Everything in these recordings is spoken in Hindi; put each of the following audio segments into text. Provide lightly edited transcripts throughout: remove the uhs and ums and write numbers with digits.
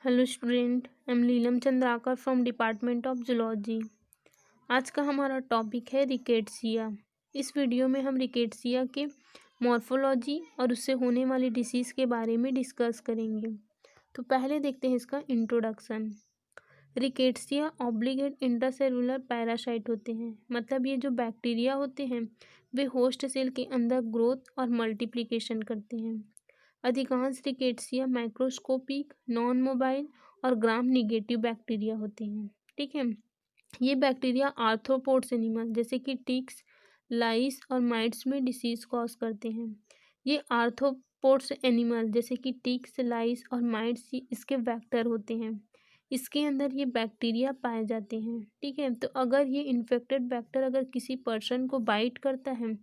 Hello student, I am Neelam Chandrakar from department of zoology. आज का हमारा टॉपिक है रिकेट्सिया। इस वीडियो में हम रिकेट्सिया के मॉर्फोलॉजी और उससे होने वाली डिसीज़ के बारे में डिस्कस करेंगे। तो पहले देखते हैं इसका introduction. Rickettsia obligate intracellular parasite होते हैं, मतलब ये जो बैक्टीरिया होते हैं वे होस्ट सेल के अंदर ग्रोथ और मल्टीप्लिकेशन करते हैं। अधिकांश रिकेट्सिया माइक्रोस्कोपिक, नॉन मोबाइल और ग्राम निगेटिव बैक्टीरिया होते हैं। ठीक है, ये बैक्टीरिया आर्थ्रोपोड्स एनिमल जैसे कि टिक्स, लाइस और माइट्स में डिसीज कॉज करते हैं। ये आर्थ्रोपोड्स एनिमल जैसे कि टिक्स, लाइस और माइट्स इसके वेक्टर होते हैं। इसके अंदर ये बैक्टीरिया पाए जाते हैं। ठीक है, तो अगर ये इन्फेक्टेड वेक्टर अगर किसी पर्सन को बाइट करता है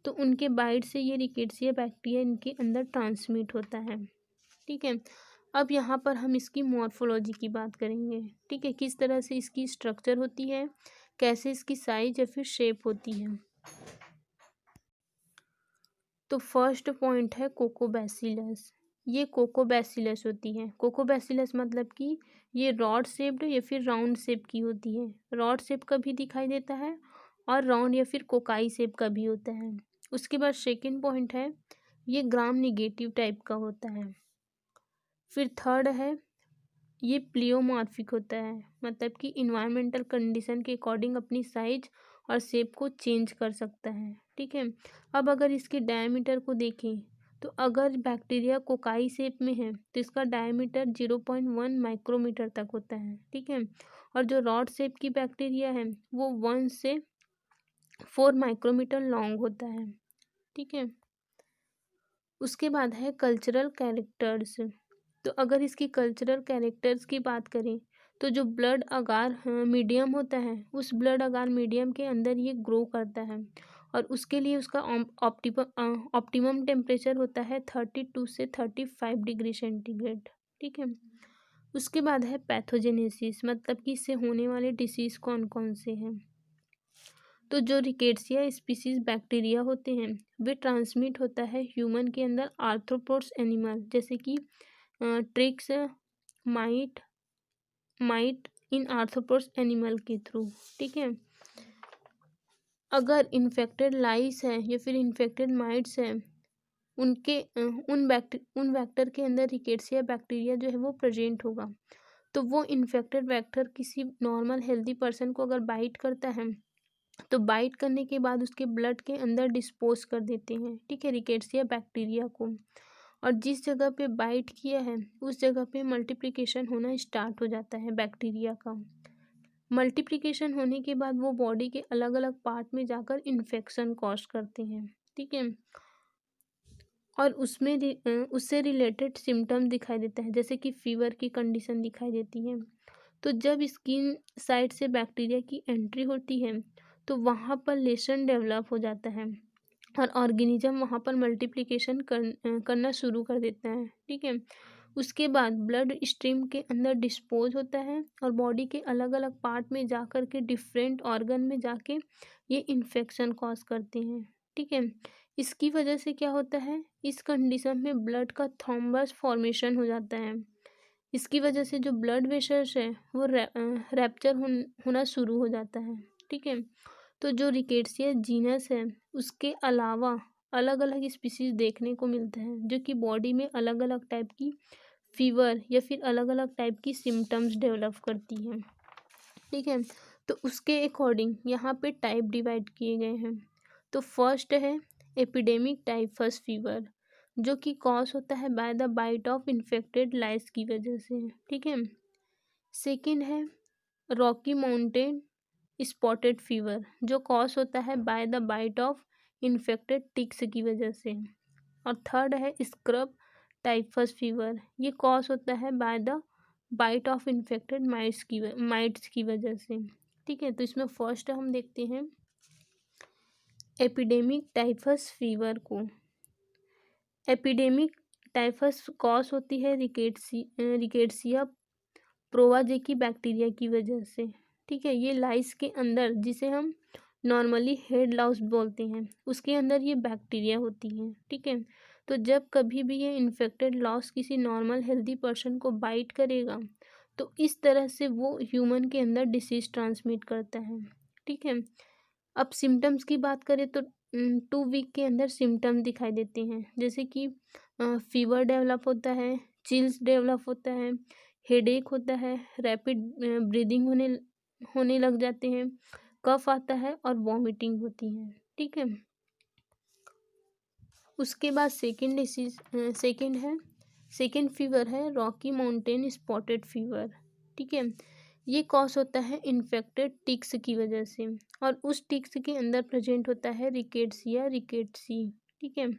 तो उनके बाइट से ये रिकेट्सिया बैक्टीरिया इनके अंदर ट्रांसमिट होता है। ठीक है, अब यहाँ पर हम इसकी मॉर्फोलॉजी की बात करेंगे। ठीक है, किस तरह से इसकी स्ट्रक्चर होती है, कैसे इसकी साइज या फिर शेप होती है। तो फर्स्ट पॉइंट है कोकोबैसिलस। ये कोकोबैसिलस होती है। कोकोबैसिलस मतलब कि ये रॉड शेप्ड या फिर राउंड शेप की होती है। रॉड शेप का भी दिखाई देता है और राउंड या फिर कोकाई शेप का भी होता है। उसके बाद सेकंड पॉइंट है ये ग्राम निगेटिव टाइप का होता है। फिर थर्ड है ये प्लियोमॉर्फिक होता है, मतलब कि इन्वायरमेंटल कंडीशन के अकॉर्डिंग अपनी साइज और शेप को चेंज कर सकता है। ठीक है, अब अगर इसके डायमीटर को देखें तो अगर बैक्टीरिया कोकाई शेप में है तो इसका डायमीटर 0.1 माइक्रोमीटर तक होता है। ठीक है, और जो रॉड शेप की बैक्टीरिया है वो 1 से 4 माइक्रोमीटर लॉन्ग होता है। ठीक है, उसके बाद है कल्चरल कैरेक्टर्स। तो अगर इसकी कल्चरल कैरेक्टर्स की बात करें तो जो ब्लड अगार मीडियम होता है उस ब्लड अगार मीडियम के अंदर ये ग्रो करता है और उसके लिए उसका ऑप्टिमम टेम्परेचर होता है 32 से 35 डिग्री सेंटीग्रेड। ठीक है, उसके बाद है पैथोजेनेसिस, मतलब कि इससे होने वाले डिसीज़ कौन कौन से हैं। तो जो रिकेट्सिया स्पीसीज बैक्टीरिया होते हैं वे ट्रांसमिट होता है ह्यूमन के अंदर आर्थ्रोपोड्स एनिमल जैसे कि ट्रिक्स, माइट माइट इन आर्थ्रोपोड्स एनिमल के थ्रू। ठीक है, अगर इन्फेक्टेड लाइस है या फिर इन्फेक्टेड माइट्स है उनके उन वेक्टर के अंदर रिकेट्सिया बैक्टीरिया जो है वो प्रेजेंट होगा, तो वो इन्फेक्टेड वेक्टर किसी नॉर्मल हेल्दी पर्सन को अगर बाइट करता है तो बाइट करने के बाद उसके ब्लड के अंदर डिस्पोज कर देते हैं। ठीक है, रिकेट्सिया बैक्टीरिया को, और जिस जगह पे बाइट किया है उस जगह पे मल्टीप्लिकेशन होना स्टार्ट हो जाता है बैक्टीरिया का। मल्टीप्लिकेशन होने के बाद वो बॉडी के अलग अलग पार्ट में जाकर इन्फेक्शन कॉज करते हैं। ठीक है, और उससे रिलेटेड सिम्टम दिखाई देता है, जैसे कि फीवर की कंडीशन दिखाई देती है। तो जब स्किन साइड से बैक्टीरिया की एंट्री होती है तो वहाँ पर लेशन डेवलप हो जाता है और ऑर्गेनिज्म वहाँ पर मल्टीप्लिकेशन करना शुरू कर देता है। ठीक है, उसके बाद ब्लड स्ट्रीम के अंदर डिस्पोज होता है और बॉडी के अलग अलग पार्ट में जा कर के डिफरेंट ऑर्गन में जाके ये इन्फेक्शन कॉज करते हैं। ठीक है, इसकी वजह से क्या होता है, इस कंडीशन में ब्लड का थ्रोम्बस फॉर्मेशन हो जाता है। इसकी वजह से जो ब्लड वेसल्स है वो रैप्चर होना शुरू हो जाता है। ठीक है, तो जो रिकेट्सिया जीनस है उसके अलावा अलग अलग स्पीसीज देखने को मिलता है जो कि बॉडी में अलग अलग टाइप की फीवर या फिर अलग अलग टाइप की सिम्टम्स डेवलप करती हैं। ठीक है, तो उसके अकॉर्डिंग यहाँ पे टाइप डिवाइड किए गए हैं। तो फर्स्ट है एपिडेमिक टाइफस फीवर, जो कि कॉज होता है by the bite of infected lice की वजह से। ठीक है, सेकेंड है रॉकी माउंटेन स्पॉटेड फीवर, जो कॉज होता है by the bite of infected ticks की वजह से। और थर्ड है स्क्रब टाइफस फीवर, ये कॉज होता है by the bite of infected mites की वजह से। ठीक है, तो इसमें फर्स्ट हम देखते हैं एपिडेमिक टाइफस फीवर को। एपिडेमिक टाइफस कॉज होती है रिकेट्सिया प्रोवाजेकी बैक्टीरिया की वजह से। ठीक है, ये लाइस के अंदर, जिसे हम नॉर्मली हेड लाउस बोलते हैं, उसके अंदर ये बैक्टीरिया होती हैं। ठीक है, तो जब कभी भी ये इन्फेक्टेड लॉस किसी नॉर्मल हेल्दी पर्सन को बाइट करेगा तो इस तरह से वो ह्यूमन के अंदर डिसीज ट्रांसमिट करता है। ठीक है। अब सिम्टम्स की बात करें तो 2 वीक के अंदर सिम्टम दिखाई देते हैं, जैसे कि फीवर डेवलप होता है, चिल्स डेवलप होता है, हेडेक होता है, रैपिड ब्रीदिंग होने लग जाते हैं, कफ आता है और वॉमिटिंग होती है। ठीक है। उसके बाद सेकेंड फीवर है रॉकी माउंटेन स्पॉटेड फीवर। ठीक है। ये कॉज होता है इन्फेक्टेड टिक्स की वजह से और उस टिक्स के अंदर प्रेजेंट होता है रिकेट्सिया रिकेट्सी। ठीक है।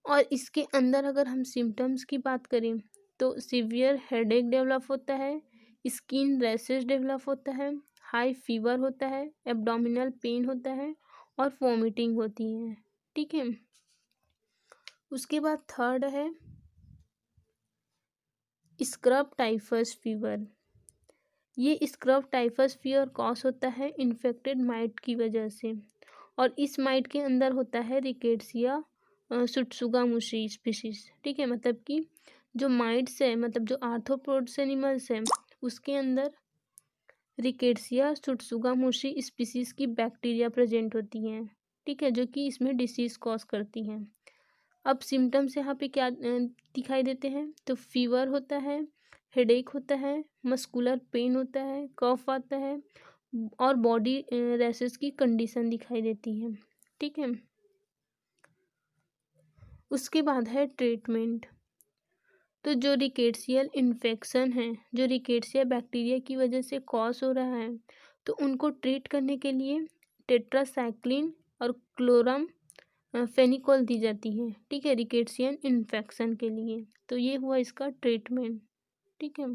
और इसके अंदर अगर हम सिम्टम्स की बात करें तो सीवियर हेडेक डेवलप होता है, स्किन रैशेस डेवलप होता है, हाई फीवर होता है, एब्डोमिनल पेन होता है और वॉमिटिंग होती है। ठीक है। उसके बाद थर्ड है स्क्रब टाइफस फीवर। ये स्क्रब टाइफस फीवर कॉज होता है इन्फेक्टेड माइट की वजह से और इस माइट के अंदर होता है रिकेट्सिया सुट्सुगामुशी स्पीशीज। ठीक है। मतलब कि जो माइट्स है, मतलब जो आर्थ्रोपोड्स एनिमल्स है, उसके अंदर रिकेट्सिया सुट्सुगामुशी स्पीशीज की बैक्टीरिया प्रेजेंट होती हैं। ठीक है। जो कि इसमें डिसीज कॉज करती हैं। अब सिम्टम्स यहाँ पे क्या दिखाई देते हैं, तो फीवर होता है, हेडेक होता है, मस्कुलर पेन होता है, कफ आता है और बॉडी रैशेस की कंडीशन दिखाई देती है। ठीक है। उसके बाद है ट्रीटमेंट। तो जो रिकेट्सियल इन्फेक्शन है, जो रिकेट्सिया बैक्टीरिया की वजह से कॉज हो रहा है, तो उनको ट्रीट करने के लिए टेट्रासाइक्लिन और क्लोरम फेनिकोल दी जाती है। ठीक है। रिकेट्सियन इन्फेक्शन के लिए। तो ये हुआ इसका ट्रीटमेंट। ठीक है।